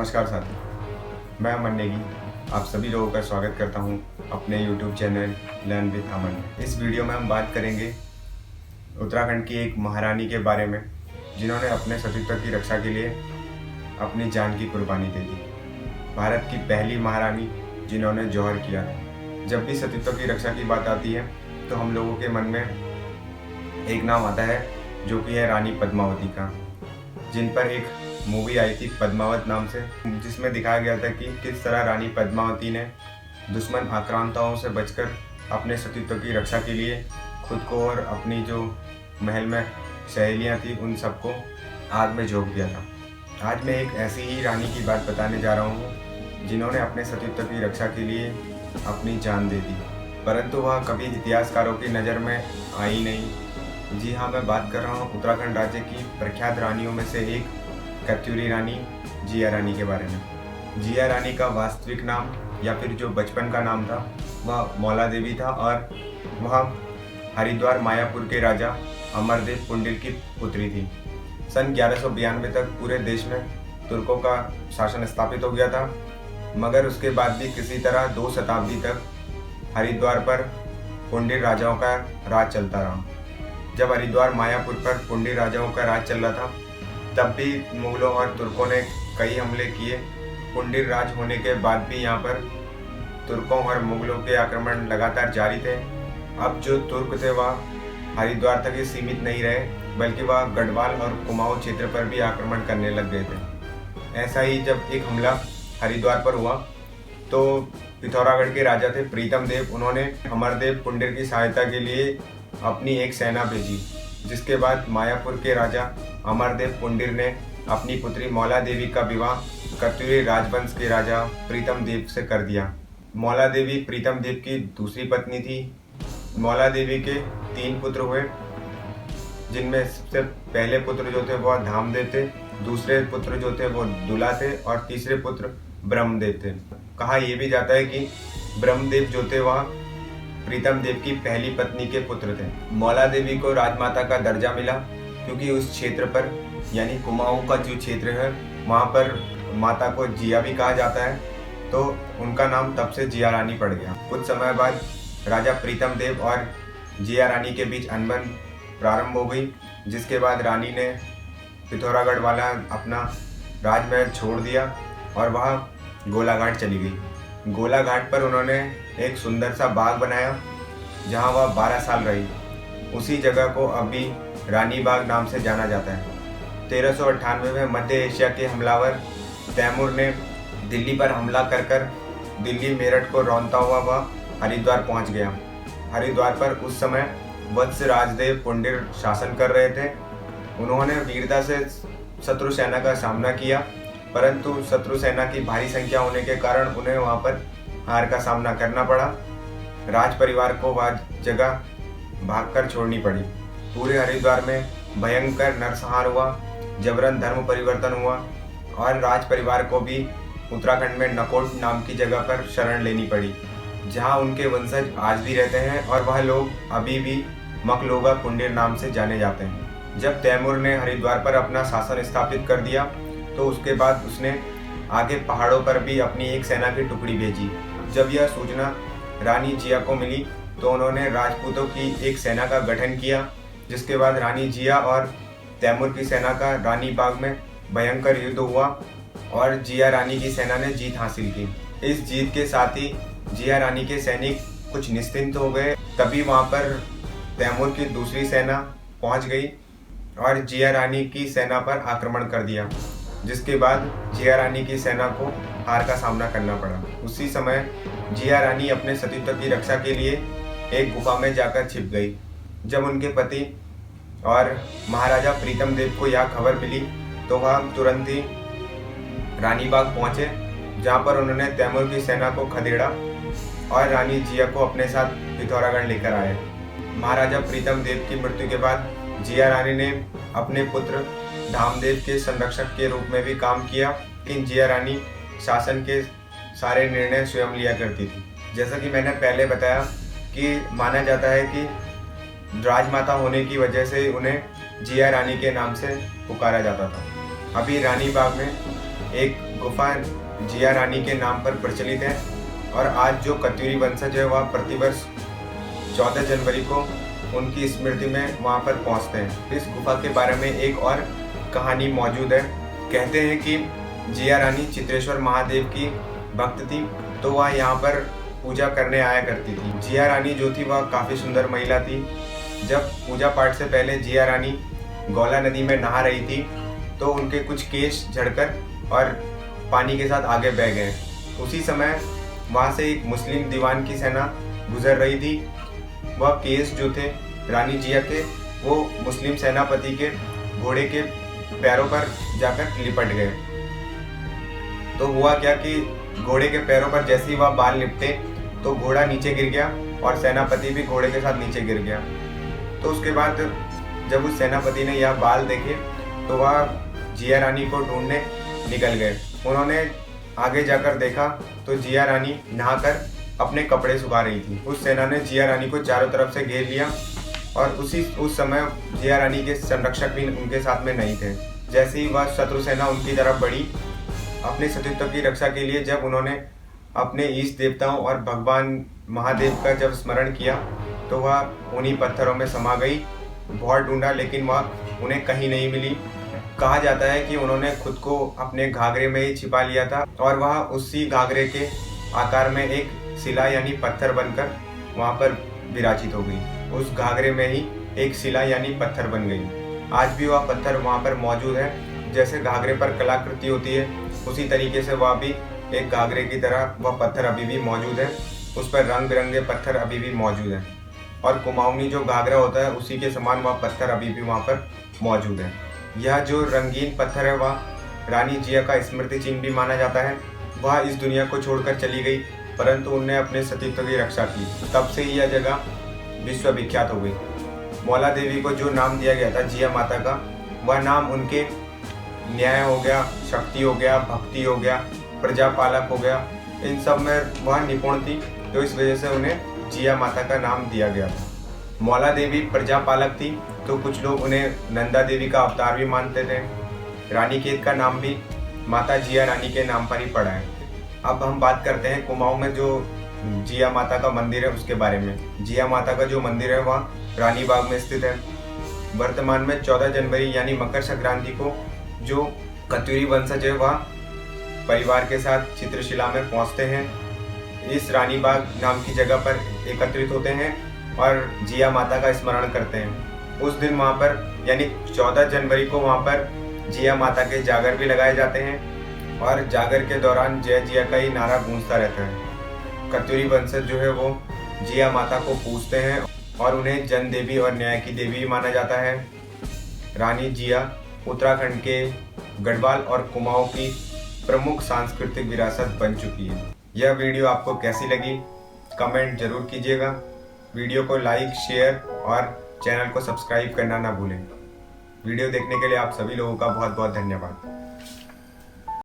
नमस्कार साथी, मैं अमन नेगी आप सभी लोगों का स्वागत करता हूं अपने YouTube चैनल लर्न विद अमन में। इस वीडियो में हम बात करेंगे उत्तराखंड की एक महारानी के बारे में जिन्होंने अपने सतीत्व की रक्षा के लिए अपनी जान की कुर्बानी दे दी। भारत की पहली महारानी जिन्होंने जौहर किया था। जब भी सतीत्व की रक्षा की बात आती है तो हम लोगों के मन में एक नाम आता है जो कि है रानी पद्मावती का, जिन पर एक मूवी आई थी पद्मावत नाम से, जिसमें दिखाया गया था कि किस तरह रानी पद्मावती ने दुश्मन आक्रांताओं से बचकर अपने सतीत्व की रक्षा के लिए खुद को और अपनी जो महल में सहेलियां थी उन सबको आग में झोंक दिया था। आज मैं एक ऐसी ही रानी की बात बताने जा रहा हूँ जिन्होंने अपने सतीत्व की रक्षा के लिए अपनी जान दे दी, परंतु वह कभी इतिहासकारों की नज़र में आई नहीं। जी हाँ, मैं बात कर रहा हूँ उत्तराखंड राज्य की प्रख्यात रानियों में से एक कत्यूरी रानी जिया रानी के बारे में। जिया रानी का वास्तविक नाम या फिर जो बचपन का नाम था वह मौला देवी था और वह हरिद्वार मायापुर के राजा अमरदेव पुंडिल की पुत्री थी। सन 1192 तक पूरे देश में तुर्कों का शासन स्थापित हो गया था, मगर उसके बाद भी किसी तरह 2 शताब्दी तक हरिद्वार पर पुंडिल राजाओं का राज चलता रहा। जब हरिद्वार मायापुर पर पुंडिल राजाओं का राज चल रहा था तब भी मुगलों और तुर्कों ने कई हमले किए। पुंडिल राज होने के बाद भी यहाँ पर तुर्कों और मुगलों के आक्रमण लगातार जारी थे। अब जो तुर्क थे वह हरिद्वार तक ही सीमित नहीं रहे, बल्कि वह गढ़वाल और कुमाऊं क्षेत्र पर भी आक्रमण करने लग गए थे। ऐसा ही जब एक हमला हरिद्वार पर हुआ तो पिथौरागढ़ के राजा थे प्रीतम देव, उन्होंने अमरदेव पुंडिल की सहायता के लिए अपनी एक सेना भेजी, जिसके बाद मायापुर के राजा अमरदेव पुंडिल ने अपनी पुत्री मौला देवी का विवाह कत्यूरी राजवंश के राजा प्रीतम देव से कर दिया। मौला देवी प्रीतम देव की दूसरी पत्नी थी। मौला देवी के 3 पुत्र हुए, जिनमें सबसे पहले पुत्र जो थे वह धामदेव थे, दूसरे पुत्र जो थे वो दुला थे और तीसरे पुत्र ब्रह्मदेव थे। कहा यह भी जाता है कि ब्रह्मदेव जो थे वह प्रीतम देव की पहली पत्नी के पुत्र थे। मौला देवी को राजमाता का दर्जा मिला क्योंकि उस क्षेत्र पर यानी कुमाऊं का जो क्षेत्र है वहाँ पर माता को जिया भी कहा जाता है, तो उनका नाम तब से जिया रानी पड़ गया। कुछ समय बाद राजा प्रीतम देव और जिया रानी के बीच अनबन प्रारंभ हो गई, जिसके बाद रानी ने पिथौरागढ़ वाला अपना राजमहल छोड़ दिया और वह गोलाघाट चली गई। गोलाघाट पर उन्होंने एक सुंदर सा बाग बनाया जहां वह 12 साल रही। उसी जगह को अभी रानी बाग नाम से जाना जाता है। 1398 में मध्य एशिया के हमलावर तैमूर ने दिल्ली पर हमला कर दिल्ली मेरठ को रौंदता हुआ वह हरिद्वार पहुंच गया। हरिद्वार पर उस समय वत्स राजदेव पुंडिल शासन कर रहे थे। उन्होंने वीरता से शत्रु सेना का सामना किया, परंतु शत्रु सेना की भारी संख्या होने के कारण उन्हें वहां पर हार का सामना करना पड़ा। राज परिवार को वह जगह भागकर छोड़नी पड़ी। पूरे हरिद्वार में भयंकर नरसंहार हुआ, जबरन धर्म परिवर्तन हुआ और राज परिवार को भी उत्तराखंड में नकोट नाम की जगह पर शरण लेनी पड़ी, जहां उनके वंशज आज भी रहते हैं और वह लोग अभी भी मकलोगा पुंडिल नाम से जाने जाते हैं। जब तैमूर ने हरिद्वार पर अपना शासन स्थापित कर दिया तो उसके बाद उसने आगे पहाड़ों पर भी अपनी एक सेना की टुकड़ी भेजी। जब यह सूचना रानी जिया को मिली तो उन्होंने राजपूतों की एक सेना का गठन किया, जिसके बाद रानी जिया और तैमूर की सेना का रानी बाग में भयंकर युद्ध हुआ और जिया रानी की सेना ने जीत हासिल की। इस जीत के साथ ही जिया रानी के सैनिक कुछ निश्चिंत हो गए। तभी वहां पर तैमूर की दूसरी सेना पहुंच गई और जिया रानी की सेना पर आक्रमण कर दिया, जिसके बाद जिया रानी की सेना को हार का सामना करना पड़ा। उसी समय जिया रानी अपने सतीत्व की रक्षा के लिए एक गुफा में जाकर छिप गई। जब उनके पति और महाराजा प्रीतम देव को यह खबर मिली तो वह तुरंत ही रानी बाग पहुंचे, जहां पर उन्होंने तैमूर की सेना को खदेड़ा और रानी जिया को अपने साथ पिथौरागढ़ लेकर आए। महाराजा प्रीतम देव की मृत्यु के बाद जिया रानी ने अपने पुत्र धामदेव के संरक्षक के रूप में भी काम किया, लेकिन जिया रानी शासन के सारे निर्णय स्वयं लिया करती थी। जैसा कि मैंने पहले बताया कि माना जाता है कि राजमाता होने की वजह से उन्हें जिया रानी के नाम से पुकारा जाता था। अभी रानी बाग में एक गुफा जिया रानी के नाम पर प्रचलित है और आज जो कत्यूरी वंशज है वह प्रतिवर्ष 14 जनवरी को उनकी स्मृति में वहाँ पर पहुँचते हैं। इस गुफा के बारे में एक और कहानी मौजूद है। कहते हैं कि जिया रानी चित्रेश्वर महादेव की भक्त थी, तो वह यहाँ पर पूजा करने आया करती थी। जिया रानी जो थी वह काफ़ी सुंदर महिला थी। जब पूजा पाठ से पहले जिया रानी गौला नदी में नहा रही थी तो उनके कुछ केश झड़कर और पानी के साथ आगे बह गए। उसी समय वहाँ से एक मुस्लिम दीवान की सेना गुजर रही थी। वह केस जो थे रानी जिया के वो मुस्लिम सेनापति के घोड़े के पैरों पर जाकर लिपट गए। तो हुआ क्या कि घोड़े के पैरों पर जैसे ही वह बाल लिपटे तो घोड़ा नीचे गिर गया और सेनापति भी घोड़े के साथ नीचे गिर गया। तो उसके बाद जब उस सेनापति ने यह बाल देखे तो वह जिया रानी को ढूंढने निकल गए। उन्होंने आगे जाकर देखा तो जिया रानी नहाकर अपने कपड़े सुखा रही थी। उस सेना ने जिया रानी को चारों तरफ से घेर लिया और उस समय जिया रानी के संरक्षक भी उनके साथ में नहीं थे। जैसे ही वह शत्रु सेना उनकी तरफ बढ़ी, अपने सतीत्व की रक्षा के लिए जब उन्होंने अपने ईष्ट देवताओं और भगवान महादेव का जब स्मरण किया तो वह उन्हीं पत्थरों में समा गई। बहुत ढूंढा लेकिन वह उन्हें कहीं नहीं मिली। कहा जाता है कि उन्होंने खुद को अपने घाघरे में ही छिपा लिया था और वह उसी घाघरे के आकार में एक शिला यानी पत्थर बनकर वहाँ पर विराजित हो गई। उस घाघरे में ही एक शिला यानी पत्थर बन गई। आज भी वह पत्थर वहाँ पर मौजूद है। जैसे घाघरे पर कलाकृति होती है उसी तरीके से वह भी एक घाघरे की तरह वह पत्थर अभी भी मौजूद है। उस पर रंग बिरंगे पत्थर अभी भी मौजूद हैं और कुमाऊनी जो घाघरा होता है उसी के समान वह पत्थर अभी भी वहाँ पर मौजूद है। यह जो रंगीन पत्थर है वह रानी जिया का स्मृति चिन्ह भी माना जाता है। वह इस दुनिया को छोड़कर चली गई परंतु उन्हें अपने सतीत्व की रक्षा की। तब से यह जगह विश्व विख्यात हो गई। मौला देवी को जो नाम दिया गया था जिया माता का, वह नाम उनके न्याय हो गया, शक्ति हो गया, भक्ति हो गया, प्रजापालक हो गया, इन सब में वह निपुण थी, तो इस वजह से उन्हें जिया माता का नाम दिया गया था। मौला देवी प्रजापालक थी तो कुछ लोग उन्हें नंदा देवी का अवतार भी मानते थे। रानीखेत का नाम भी माता जिया रानी के नाम पर ही पड़ा है। अब हम बात करते हैं कुमाऊं में जो जिया माता का मंदिर है उसके बारे में। जिया माता का जो मंदिर है वह रानी बाग में स्थित है। वर्तमान में 14 जनवरी यानी मकर संक्रांति को जो कत्यूरी वंशज है वह परिवार के साथ चित्रशिला में पहुंचते हैं। इस रानी बाग नाम की जगह पर एकत्रित होते हैं और जिया माता का स्मरण करते हैं। उस दिन वहाँ पर यानी 14 जनवरी को वहाँ पर जिया माता के जागर भी लगाए जाते हैं और जागर के दौरान जय जिया का ही नारा गूंजता रहता है। कत्यूरी वंशज जो है वो जिया माता को पूजते हैं और उन्हें जन देवी और न्याय की देवी माना जाता है। रानी जिया उत्तराखंड के गढ़वाल और कुमाऊं की प्रमुख सांस्कृतिक विरासत बन चुकी है। यह वीडियो आपको कैसी लगी कमेंट जरूर कीजिएगा। वीडियो को लाइक, शेयर और चैनल को सब्सक्राइब करना ना भूलें। वीडियो देखने के लिए आप सभी लोगों का बहुत बहुत धन्यवाद।